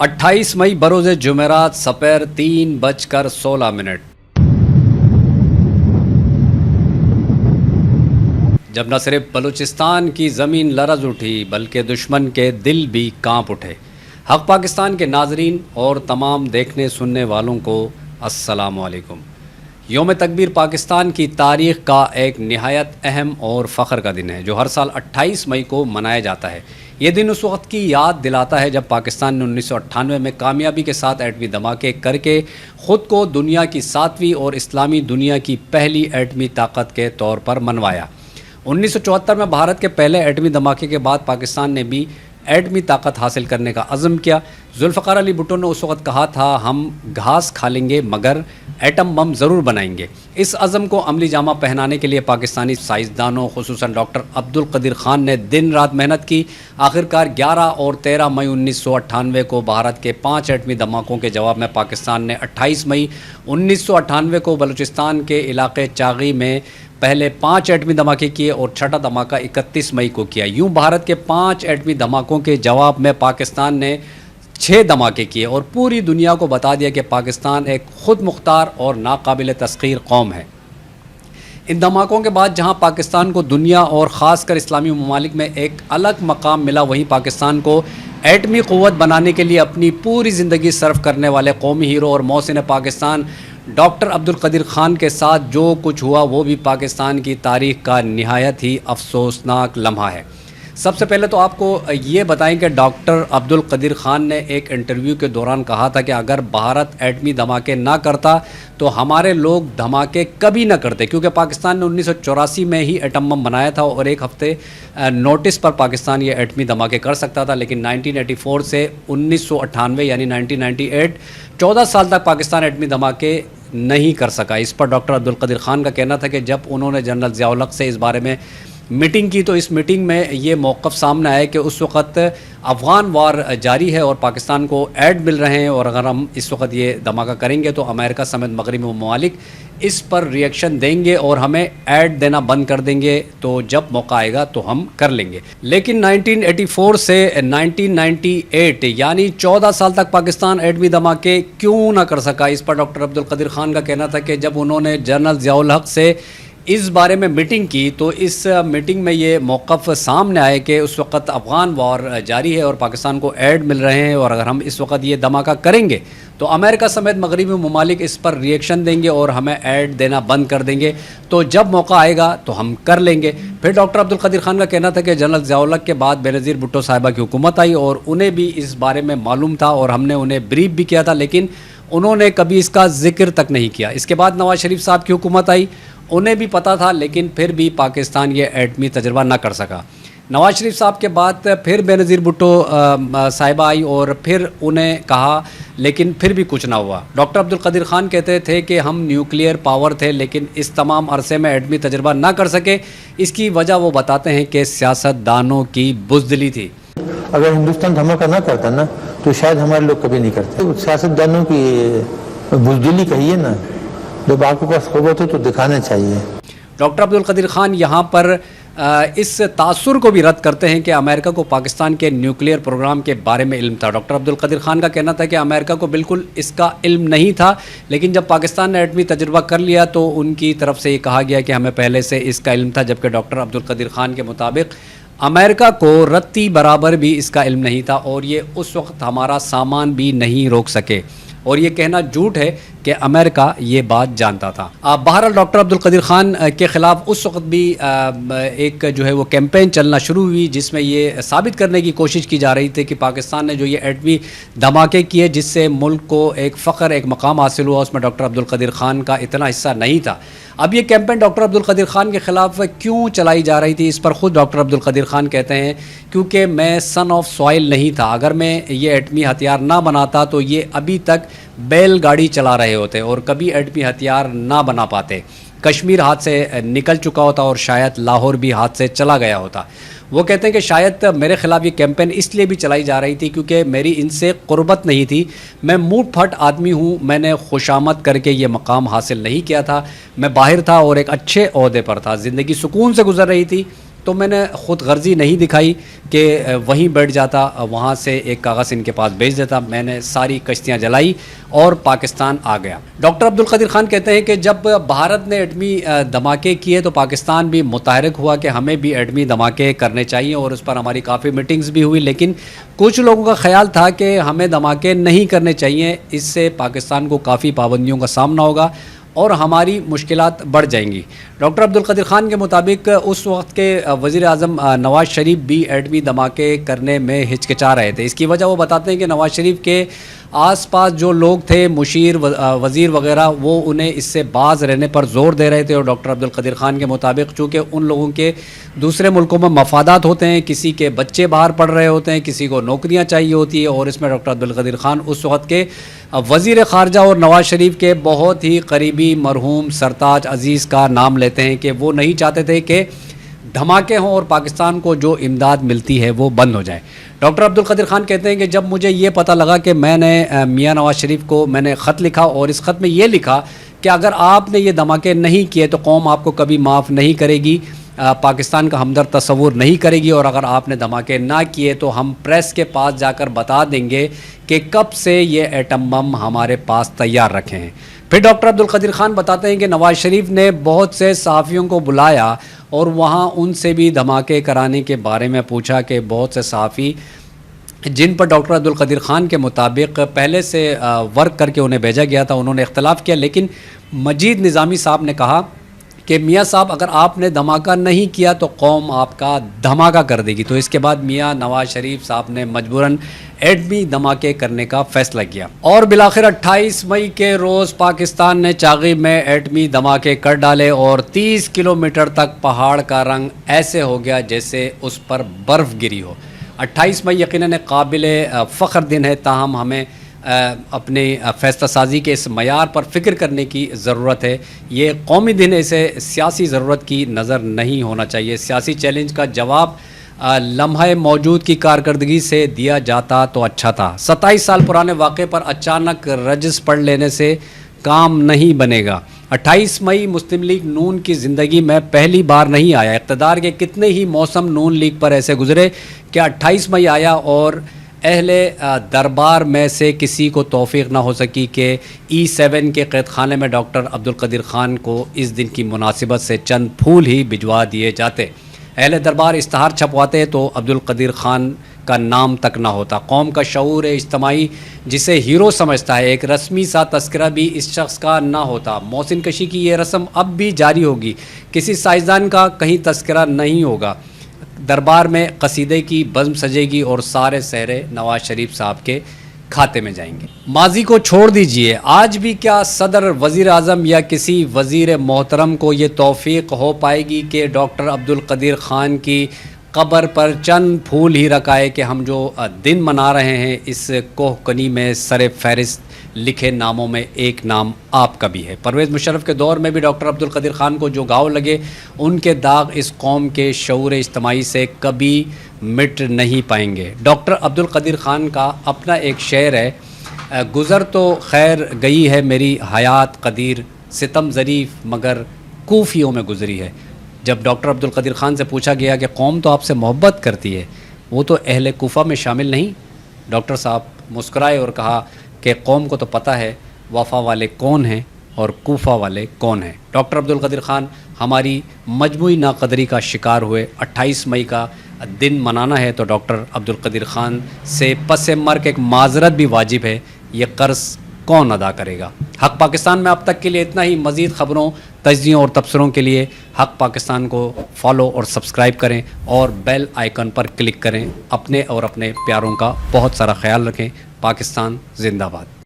28 मई बरोज़ जुमेरात सपहर 3:16 जब न सिर्फ बलूचिस्तान की ज़मीन लरज़ उठी बल्कि दुश्मन के दिल भी कांप उठे। हक़ पाकिस्तान के नाज़रीन और तमाम देखने सुनने वालों को अस्सलामु अलैकुम। योम तकबीर पाकिस्तान की तारीख़ का एक नहायत अहम और फ़ख्र का दिन है जो हर साल 28 मई को मनाया जाता है। ये दिन उस वक्त की याद दिलाता है जब पाकिस्तान ने 1998 में कामयाबी के साथ एटमी धमाके करके ख़ुद को दुनिया की 7वीं और इस्लामी दुनिया की पहली एटमी ताकत के तौर पर मनवाया। 1974 में भारत के पहले एटमी धमाके के बाद पाकिस्तान ने भी एटमी ताकत हासिल करने का अज़म किया। जुल्फ़िकार अली भुट्टो ने उस वक्त कहा था, हम घास खा लेंगे मगर एटम बम ज़रूर बनाएंगे। इस अज़म को अमली जामा पहनाने के लिए पाकिस्तानी साइंसदानों खुसूसन डॉक्टर अब्दुल कदीर खान ने दिन रात मेहनत की। आखिरकार 11 और 13 मई 1998 को भारत के 5 एटमी धमाकों के जवाब में पाकिस्तान ने 28 मई 1998 को बलूचिस्तान के इलाके चागी में पहले 5 एटमी धमाके किए और छठा धमाका 31 मई को किया। यूँ भारत के 5 एटमी धमाकों के जवाब में पाकिस्तान ने 6 धमाके किए और पूरी दुनिया को बता दिया कि पाकिस्तान एक ख़ुद मुख्तार और नाकाबिल तस्खीर कौम है। इन धमाकों के बाद जहां पाकिस्तान को दुनिया और ख़ासकर इस्लामी ममालिक में एक अलग मकाम मिला, वहीं पाकिस्तान को एटमी क़ुव्वत बनाने के लिए अपनी पूरी ज़िंदगी सर्फ करने वाले कौमी हीरो और मोहसिन पाकिस्तान डॉक्टर अब्दुल कदीर खान के साथ जो कुछ हुआ वो भी पाकिस्तान की तारीख़ का निहायत ही अफसोसनाक लम्हा है। सबसे पहले तो आपको ये बताएं कि डॉक्टर अब्दुल कदीर खान ने एक इंटरव्यू के दौरान कहा था कि अगर भारत एटमी धमाके ना करता तो हमारे लोग धमाके कभी ना करते, क्योंकि पाकिस्तान ने 1984 में ही एटम बम बनाया था और एक हफ्ते नोटिस पर पाकिस्तान ये एटमी धमाके कर सकता था। लेकिन 1984 से 1998 यानी 1998 14 साल तक पाकिस्तान एटमी धमाके नहीं कर सका। इस पर डॉक्टर अब्दुल कदीर खान का कहना था कि जब उन्होंने जनरल ज़िया-उल-हक़ से इस बारे में मीटिंग की तो इस मीटिंग में ये मौक़िफ़ सामने आया कि उस वक़्त अफ़गान वार जारी है और पाकिस्तान को ऐड मिल रहे हैं और अगर हम इस वक्त ये धमाका करेंगे तो अमेरिका समेत मगरबी ममालिक इस पर रिएक्शन देंगे और हमें ऐड देना बंद कर देंगे, तो जब मौका आएगा तो हम कर लेंगे। लेकिन 1984 से 1998 यानी 14 साल तक पाकिस्तान एटमी धमाके क्यों ना कर सका। इस पर डॉक्टर अब्दुल कदीर खान का कहना था कि जब उन्होंने जनरल ज़िया-उल-हक़ से इस बारे में मीटिंग की तो इस मीटिंग में ये मौक़िफ़ सामने आए कि उस वक़्त अफ़गान वार जारी है और पाकिस्तान को ऐड मिल रहे हैं और अगर हम इस वक्त ये धमाका करेंगे तो अमेरिका समेत मगरबी ममालिक इस पर रिएक्शन देंगे और हमें ऐड देना बंद कर देंगे, तो जब मौका आएगा तो हम कर लेंगे। फिर डॉक्टर अब्दुल कदीर खान का कहना था कि जनरल ज़िया-उल-हक़ के बाद बेनज़ीर भुट्टो साहिबा की हुकूमत आई और उन्हें भी इस बारे में मालूम था और हमने उन्हें ब्रीफ भी किया था, लेकिन उन्होंने कभी इसका ज़िक्र तक नहीं किया। इसके बाद नवाज़ शरीफ साहब की हुकूमत आई, उन्हें भी पता था लेकिन फिर भी पाकिस्तान ये एटमी तजर्बा ना कर सका। नवाज़ शरीफ साहब के बाद फिर बेनज़ीर भुट्टो साहिबा आई और फिर उन्हें कहा, लेकिन फिर भी कुछ ना हुआ। डॉक्टर अब्दुल कदीर खान कहते थे कि हम न्यूक्लियर पावर थे लेकिन इस तमाम अरसे में एटमी तजर्बा ना कर सके। इसकी वजह वो बताते हैं कि सियासतदानों की बुज़दिली थी। अगर हिंदुस्तान धमाका ना करता ना तो शायद हमारे लोग कभी नहीं करते। तो सियासतदानों की बुज़दिली कहिए ना, जब आपके पास क़ुव्वत हो तो दिखाना चाहिए। डॉक्टर अब्दुल कदीर खान यहाँ पर इस तासुर को भी रद्द करते हैं कि अमेरिका को पाकिस्तान के न्यूक्लियर प्रोग्राम के बारे में इल्म था। डॉक्टर अब्दुल कदीर खान का कहना था कि अमेरिका को बिल्कुल इसका इल्म नहीं था, लेकिन जब पाकिस्तान ने एटमी तजुर्बा कर लिया तो उनकी तरफ से ये कहा गया कि हमें पहले से इसका इल्म था। जबकि डॉक्टर अब्दुल कदीर खान के मुताबिक अमेरिका को रत्ती बराबर भी इसका इल्म नहीं था और ये उस वक्त हमारा सामान भी नहीं रोक सके, और ये कहना झूठ है कि अमेरिका ये बात जानता था। बहरहाल डॉक्टर अब्दुल कदीर खान के ख़िलाफ़ उस वक्त भी एक जो है वो कैंपेन चलना शुरू हुई जिसमें ये साबित करने की कोशिश की जा रही थी कि पाकिस्तान ने जो ये एटमी धमाके किए जिससे मुल्क को एक फ़ख्र, एक मकाम हासिल हुआ, उसमें डॉक्टर अब्दुल कदीर खान का इतना हिस्सा नहीं था। अब ये कैंपेन डॉक्टर अब्दुल कदीर खान के ख़िलाफ़ क्यों चलाई जा रही थी, इस पर ख़ुद डॉक्टर अब्दुल कदीर खान कहते हैं, क्योंकि मैं सन ऑफ सॉइल नहीं था। अगर मैं ये एटमी हथियार ना बनाता तो ये अभी तक बैलगाड़ी चला रहे होते और कभी एटमी हथियार ना बना पाते। कश्मीर हाथ से निकल चुका होता और शायद लाहौर भी हाथ से चला गया होता। वो कहते हैं कि शायद मेरे ख़िलाफ़ ये कैंपेन इसलिए भी चलाई जा रही थी क्योंकि मेरी इनसे क़ुर्बत नहीं थी। मैं मुँह फट आदमी हूँ, मैंने खुशामद करके ये मकाम हासिल नहीं किया था। मैं बाहर था और एक अच्छे ओहदे पर था, ज़िंदगी सुकून से गुजर रही थी تو میں نے خود غرضی نہیں دکھائی کہ وہیں بیٹھ جاتا, وہاں سے ایک کاغذ ان کے پاس بھیج دیتا. میں نے ساری کشتیاں جلائی اور پاکستان آ گیا. ڈاکٹر عبدالقدیر خان کہتے ہیں کہ جب بھارت نے ایٹمی دھماکے کیے تو پاکستان بھی متحرک ہوا کہ ہمیں بھی ایٹمی دھماکے کرنے چاہیے, اور اس پر ہماری کافی میٹنگز بھی ہوئی. لیکن کچھ لوگوں کا خیال تھا کہ ہمیں دھماکے نہیں کرنے چاہیے, اس سے پاکستان کو کافی پابندیوں کا سامنا ہوگا اور ہماری مشکلات بڑھ جائیں گی. ڈاکٹر عبدالقدیر خان کے مطابق اس وقت کے وزیر اعظم نواز شریف بھی ایٹمی دھماکے کرنے میں ہچکچا رہے تھے. اس کی وجہ وہ بتاتے ہیں کہ نواز شریف کے آس پاس جو لوگ تھے, مشیر, وزیر وغیرہ, وہ انہیں اس سے باز رہنے پر زور دے رہے تھے. اور ڈاکٹر عبدالقدیر خان کے مطابق چونکہ ان لوگوں کے دوسرے ملکوں میں مفادات ہوتے ہیں, کسی کے بچے باہر پڑھ رہے ہوتے ہیں, کسی کو نوکریاں چاہیے ہوتی ہے, اور اس میں ڈاکٹر عبدالقدیر خان اس وقت کے وزیر خارجہ اور نواز شریف کے بہت ہی قریبی مرحوم سرتاج عزیز کا نام لیتے ہیں کہ وہ نہیں چاہتے تھے کہ دھماکے ہوں اور پاکستان کو جو امداد ملتی ہے وہ بند ہو جائے. ڈاکٹر عبدالقدیر خان کہتے ہیں کہ جب مجھے یہ پتہ لگا کہ میں نے میاں نواز شریف کو میں نے خط لکھا, اور اس خط میں یہ لکھا کہ اگر آپ نے یہ دھماکے نہیں کیے تو قوم آپ کو کبھی معاف نہیں کرے گی, پاکستان کا ہمدرد تصور نہیں کرے گی, اور اگر آپ نے دھماکے نہ کیے تو ہم پریس کے پاس جا کر بتا دیں گے کہ کب سے یہ ایٹم بم ہمارے پاس تیار رکھے ہیں. پھر ڈاکٹر عبدالقدیر خان بتاتے ہیں کہ نواز شریف نے بہت سے صحافیوں کو بلایا اور وہاں ان سے بھی دھماکے کرانے کے بارے میں پوچھا کہ بہت سے صحافی جن پر ڈاکٹر عبدالقدیر خان کے مطابق پہلے سے ورک کر کے انہیں بھیجا گیا تھا, انہوں نے اختلاف کیا. لیکن مجید نظامی صاحب نے کہا کہ میاں صاحب اگر آپ نے دھماکہ نہیں کیا تو قوم آپ کا دھماکہ کر دے گی. تو اس کے بعد میاں نواز شریف صاحب نے مجبوراً ایٹمی دھماکے کرنے کا فیصلہ کیا, اور بالآخر 28 مئی کے روز پاکستان نے چاغی میں ایٹمی دھماکے کر ڈالے, اور 30 کلومیٹر تک پہاڑ کا رنگ ایسے ہو گیا جیسے اس پر برف گری ہو. 28 مئی یقیناً قابل فخر دن ہے, تاہم ہمیں اپنے فیصلہ سازی کے اس معیار پر فکر کرنے کی ضرورت ہے. یہ قومی دن اسے سیاسی ضرورت کی نظر نہیں ہونا چاہیے. سیاسی چیلنج کا جواب لمحہ موجود کی کارکردگی سے دیا جاتا تو اچھا تھا. 27 سال پرانے واقعے پر اچانک رجس پڑھ لینے سے کام نہیں بنے گا. 28 مئی مسلم لیگ نون کی زندگی میں پہلی بار نہیں آیا. اقتدار کے کتنے ہی موسم نون لیگ پر ایسے گزرے کہ 28 مئی آیا اور اہل دربار میں سے کسی کو توفیق نہ ہو سکی کہ E7 کے قید خانے میں ڈاکٹر عبدالقدیر خان کو اس دن کی مناسبت سے چند پھول ہی بھجوا دیے جاتے. اہل دربار اشتہار چھپواتے تو عبدالقدیر خان کا نام تک نہ ہوتا. قوم کا شعور اجتماعی جسے ہیرو سمجھتا ہے, ایک رسمی سا تذکرہ بھی اس شخص کا نہ ہوتا. محسن کشی کی یہ رسم اب بھی جاری ہوگی, کسی سائنسدان کا کہیں تذکرہ نہیں ہوگا. دربار میں قصیدے کی بزم سجے گی اور سارے سہرے نواز شریف صاحب کے کھاتے میں جائیں گے. ماضی کو چھوڑ دیجئے, آج بھی کیا صدر, وزیر اعظم یا کسی وزیر محترم کو یہ توفیق ہو پائے گی کہ ڈاکٹر عبدالقدیر خان کی قبر پر چند پھول ہی رکھائے کہ ہم جو دن منا رہے ہیں اس کوہ کنی میں سر فہرست لکھے ناموں میں ایک نام آپ کا بھی ہے. پرویز مشرف کے دور میں بھی ڈاکٹر عبدالقدیر خان کو جو گھاؤ لگے ان کے داغ اس قوم کے شعور اجتماعی سے کبھی مٹ نہیں پائیں گے. ڈاکٹر عبدالقدیر خان کا اپنا ایک شعر ہے, گزر تو خیر گئی ہے میری حیات قدیر, ستم ظریف مگر کوفیوں میں گزری ہے. جب ڈاکٹر عبدالقدیر خان سے پوچھا گیا کہ قوم تو آپ سے محبت کرتی ہے, وہ تو اہل کوفہ میں شامل نہیں, ڈاکٹر صاحب مسکرائے اور کہا کہ قوم کو تو پتہ ہے وفا والے کون ہیں اور کوفہ والے کون ہیں. ڈاکٹر عبدالقدیر خان ہماری مجموعی ناقدری کا شکار ہوئے. 28 مئی کا دن منانا ہے تو ڈاکٹر عبدالقدیر خان سے پس مرگ ایک معذرت بھی واجب ہے. یہ قرض کون ادا کرے گا؟ حق پاکستان میں اب تک کے لیے اتنا ہی. مزید خبروں, تجزیوں اور تبصروں کے لیے حق پاکستان کو فالو اور سبسکرائب کریں اور بیل آئیکن پر کلک کریں. اپنے اور اپنے پیاروں کا بہت سارا خیال رکھیں. پاکستان زندہ باد.